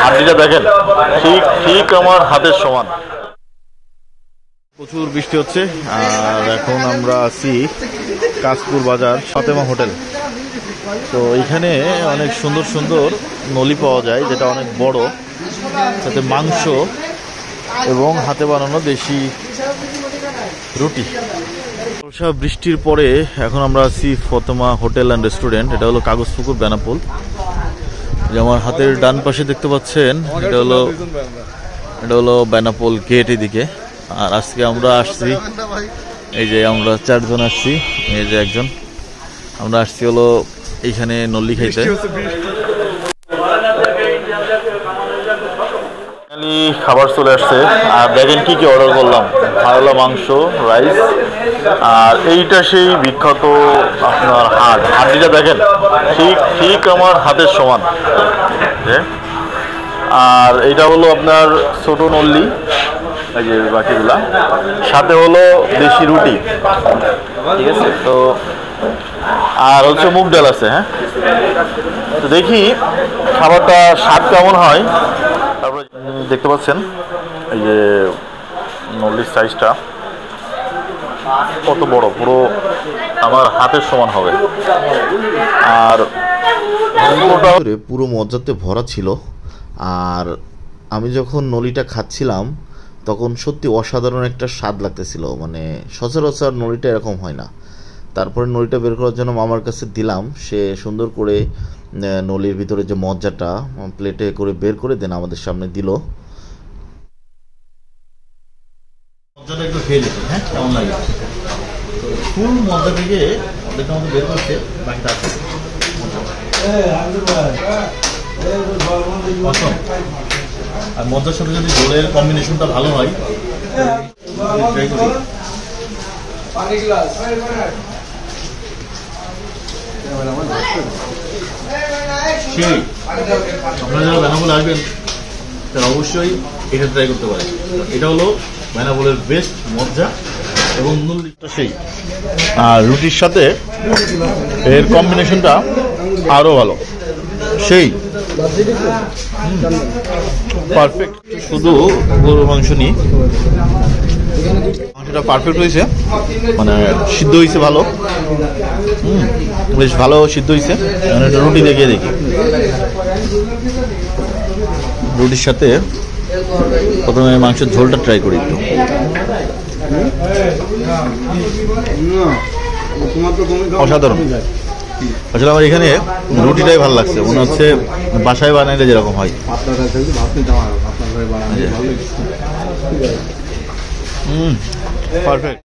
হাড্ডিটা দেখেন, ঠিক ঠিক আমার হাতের সমান। প্রচুর বৃষ্টি হচ্ছে আর এখন আমরা আছি কাশপুর বাজার ফাতেমা হোটেল। তো এখানে অনেক সুন্দর সুন্দর নলি পাওয়া যায়, যেটা অনেক বড়, সাথে মাংস এবং হাতে বানানো দেশি রুটি। বৃষ্টির পরে এখন আমরা আছি ফাতেমা হোটেল অ্যান্ড রেস্টুরেন্ট। এটা হলো কাগজপুকুর বেনাপোল। যে আমার হাতের ডান পাশে দেখতে পাচ্ছেন, এটা হলো বেনাপোল গেট এদিকে। আর আজকে আমরা আসছি, এই যে আমরা 4 জন আসছি, এই যে একজন, আমরা আসছি হলো এইখানে নল্লি খাইতে। খাবার চলে আসছে আর দেখেন কি কি অর্ডার করলাম। ভালো মাংস, রাইস, আর এইটা সেই বিখ্যাত আপনার হাড্ডিটা দেখেন, ঠিক ঠিক আমার হাতের সমান। আর এইটা হলো আপনার ছোট নল্লি, এই যে বাকিগুলা, সাথে হলো দেশি রুটি, ঠিক আছে। তো আর হচ্ছে মুগ ডাল আছে। হ্যাঁ, তো দেখি খাবারটা স্বাদ কেমন হয়। তারপরে দেখতে পাচ্ছেন এই যে নল্লির সাইজটা কত বড়, পুরো আমার হাতের সমান হবে। আর পুরো মজ্জাতে ভরা ছিল। আর আমি যখন নলিটা খাচ্ছিলাম তখন সত্যি অসাধারণ একটা স্বাদ লাগতেছিল, মানে সচরাচর নলিটা এরকম হয় না। তারপরে নলিটা বের করার জন্য মামার কাছে দিলাম, সে সুন্দর করে নলির ভিতরে যে মজ্জাটা প্লেটে করে বের করে দেন আমাদের সামনে দিল। মজ্জাটা একটু খেয়ে দেখি, হ্যাঁ কেমন লাগে। ফুল মজ্জা থেকে অর্ধেকটা আমাদের বের করছে, বাকিটা আছে। আর মজ্জার সাথে যদি ঝোলের কম্বিনেশনটা ভালো হয়, ট্রাই করি। সেই আপনারা যারা বেনাপোল আসবেন তারা অবশ্যই এটা ট্রাই করতে পারেন। এটা হলো বেনাপোলের বেস্ট মজ্জা এবং নল্লিটা সেই। আর রুটির সাথে এর কম্বিনেশনটা আরো ভালো, সেই পারফেক্ট। শুধু গরুর মাংস নিই, মাংসটা পারফেক্ট হয়েছে, মানে সিদ্ধ হয়েছে ভালো, বেশ ভালো সিদ্ধ হয়েছে। একটা রুটি দেখিয়ে দেখি, রুটির সাথে প্রথমে মাংসের ঝোলটা ট্রাই করি একটু। অসাধারণ। আসলে আমার এখানে রুটিটাই ভালো লাগছে, মনে হচ্ছে বাসায় বানাইলে যেরকম হয়। পারফেক্ট।